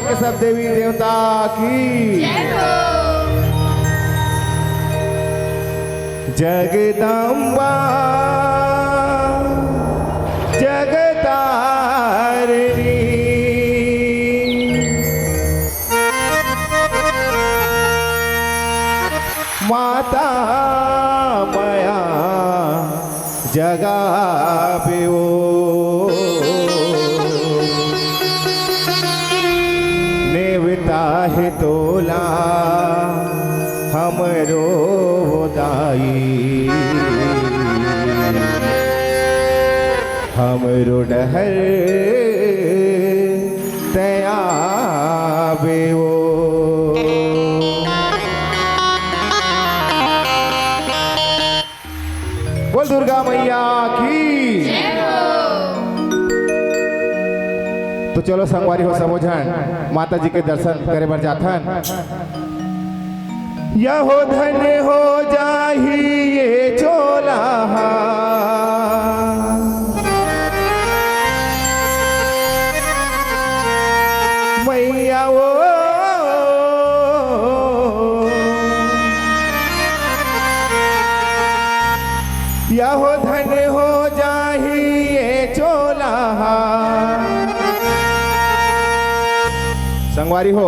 के सब देवी देवता की जगदम्बा जगतारिणी माता माया जगाबियो नेवता है तोला हमरो दाई हमरो डहर तया बेवो बोल दुर्गा मैया की। तो चलो संगवारी हो समझन माता जी के दर्शन करे बर जाथन। यहो धन हो जाही ये चोला मैया वो यहो धन हो जाही ये चोला संगवारी हो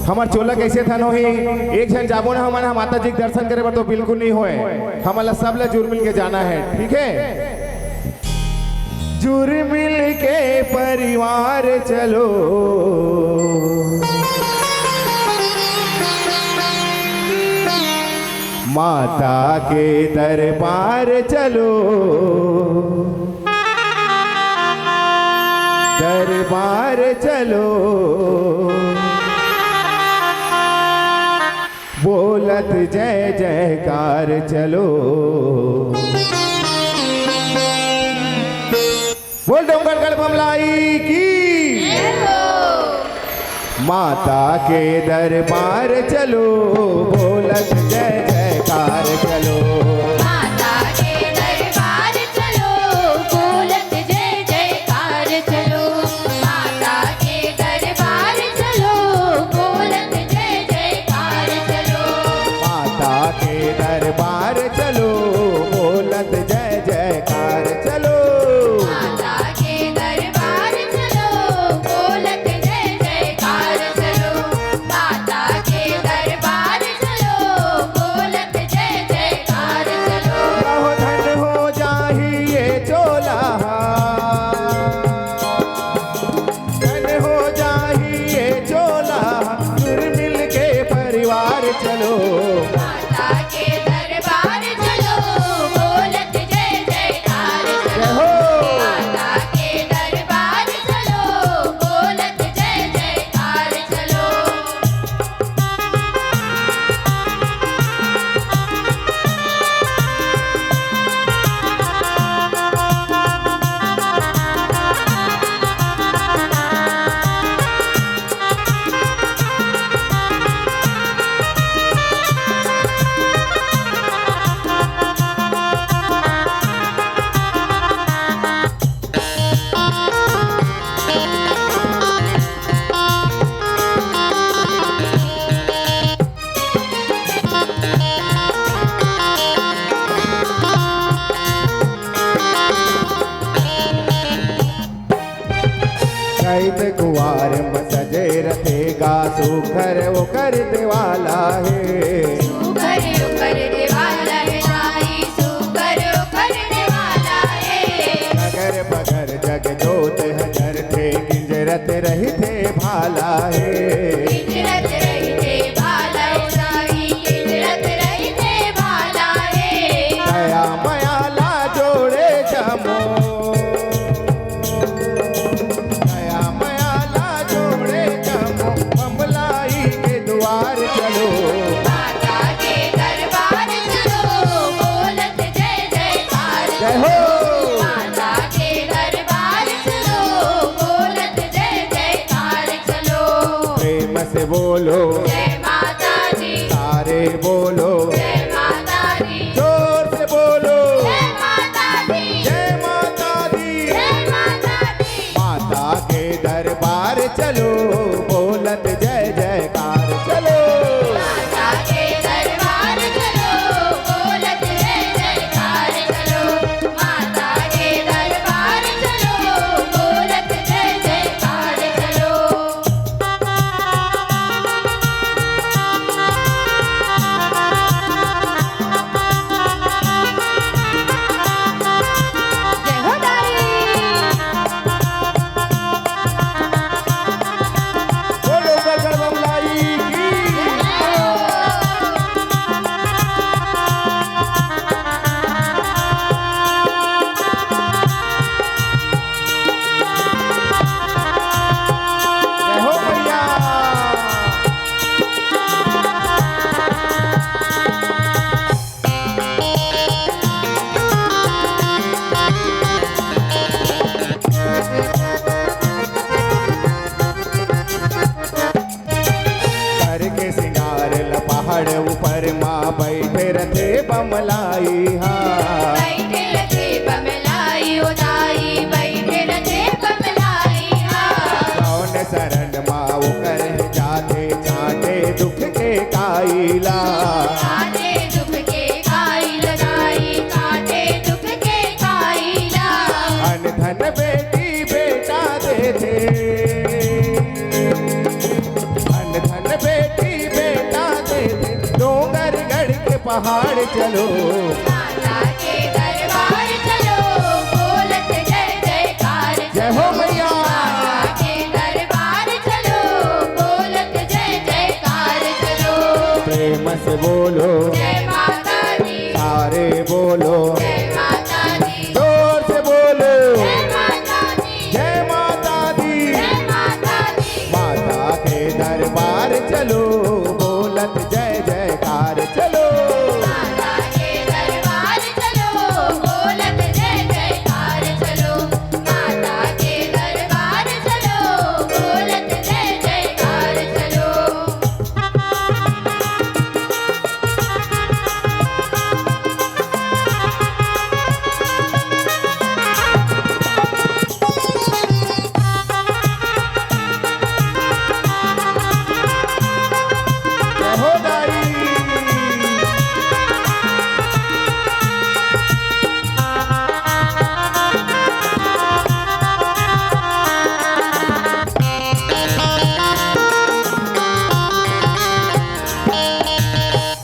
हमार चोला कैसे धन हो ही एक जन जाबो ना हमारा माता जी के दर्शन करे पर तो बिल्कुल नहीं होए हमारा सब ले जुड़ मिल के जाना है ठीक है। जुड़ मिल के परिवार चलो माता के दरबार चलो दरबार चलो बोलत जय जयकार चलो बोल डोंगरगढ़ बमलाई की माता के दरबार चलो बोलत जय जयकार चलो माता के दरबार चलो बोलत जय जयकार चलो माता के दरबार चलो बोलत जय जयकार चलो माता के दरबार चलो बोलत जय जयकार चलो माता के दरबार चलो बोलत जय जयकार चलो माता के दरबार चलो बोलत जय जयकार चलो यहो धन हो जाही ये चोला धन हो जाही ये चोला जुड़ मिल के परिवार चलो माता के दरबार चलो बोलत जय जयकार चलो हो माता के दरबार चलो बोलत जय जयकार चलो कैद कुवार सजे रथे गा सुखर वो कर देवाला है सुकर उकर देवाला है नाई सुकर उकर देवाला है नगर बगर जग जोत हजर थे गिंजरत रही थे भाला है हिजरत रही थे भाला है नाई हिजरत रही थे भाला है दया मयाला जोड़े जमो दया मयाला जोड़े जमो बमलाई के द्वार चलो माता के दरबार चलो बोलत जय जयकार जय चलो हो माता के दरबार चलो बोलत जय जयकार चलो प्रेम से बोलो जय माता दी सारे बोलो जय माता दी जोर से बोलो जय माता दी जय माता दी जय माता दी माता के दरबार चलो धन बेटी बेटा देते, धन धन बेटी बेटा देते, डोंगर गढ़ के पहाड़ चलो, माता के दरबार चलो, बोलत जय जयकार जय हो मैया। माता के दरबार चलो, बोलत जय जयकार चलो। प्रेम से बोलो जय माता दी, सारे बोलो, जय माता दी, जोर से बोलो जय माता दी, जय माता दी। जय माता दी। माता के दरबार चलो, बोलत जय जयकार चलो। माता के दरबार चलो, बोलत जय जयकार चलो। माता के दरबार चलो, बोलत जय जयकार चलो। जय हो दाई।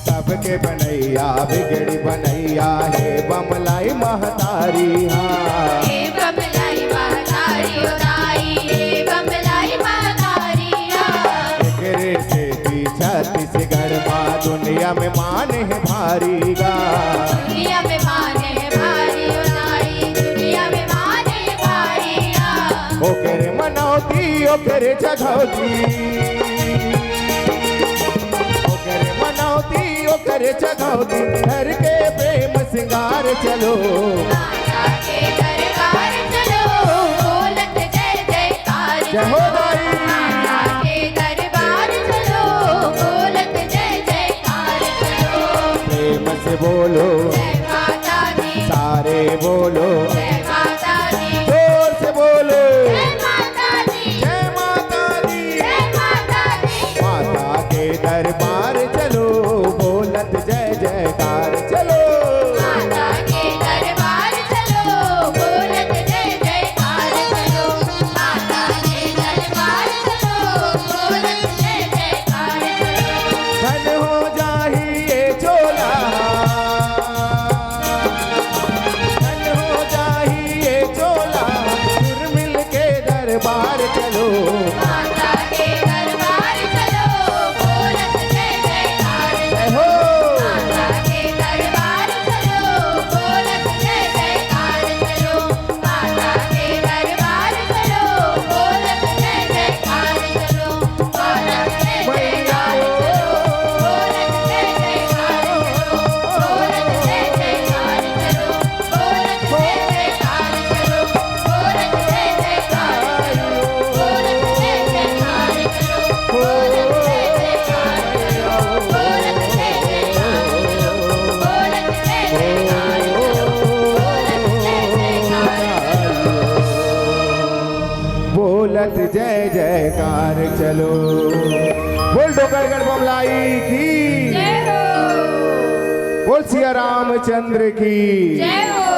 सबके बनैया बिगड़ी बनैया है बमलाई महतारी हाँ। हे बमलाई महतारी उदाई, हे बमलाई महतारी एकरे से भी छत्तीसगढ़ माँ दुनिया में मान है भारी गा। दुनिया में माने भारी उदाई, दुनिया में माने भारी ओकरे मनौती ओकरे जगौती, ओकरे मनौती ओकरे जगौती, घर के प्रेम सिंगार चलो, माता के दरबार चलो, बोलत जय जयकार जय हो दाई। माता के दरबार चलो, बोलत जय जयकार चलो। प्रेम से बोलो जय माता दी, सारे बोलो, जय माता दी, जोर से बोलो जय माता दी, जय माता दी। जय माता दी। माता के दरबार चलो, बोलत जय जयकार चलो। माता के दरबार चलो, बोलत जय जयकार चलो। माता के दरबार चलो, बोलत जय जयकार चलो। धन हो जाही ये चोला, धन हो जाही ये चोला, सुरमिल के दरबार चलो, माता के दरबार चलो, बोलत जय जयकार जय चलो। हो। माता के दरबार चलो, बोलत जय जयकार चलो। माता के दरबार चलो, बोलत जय जयकार चलो। माता के दरबार चलो, बोलत जय जयकार चलो। बोलत जय जयकार चलो, बोलत जय जयकार चलो। बोलत जय जयकार चलो, बोलत जय जयकार चलो। बोलत जय जयकार चलो, बोलत जय जयकार चलो। बोलत जय जयकार चलो, बोलत जय जयकार चलो। बोलत जय जयकार चलो। बोल डोंगरगढ़ बमलाई की, जय हो, बोल सिया रामचंद्र की। जय हो।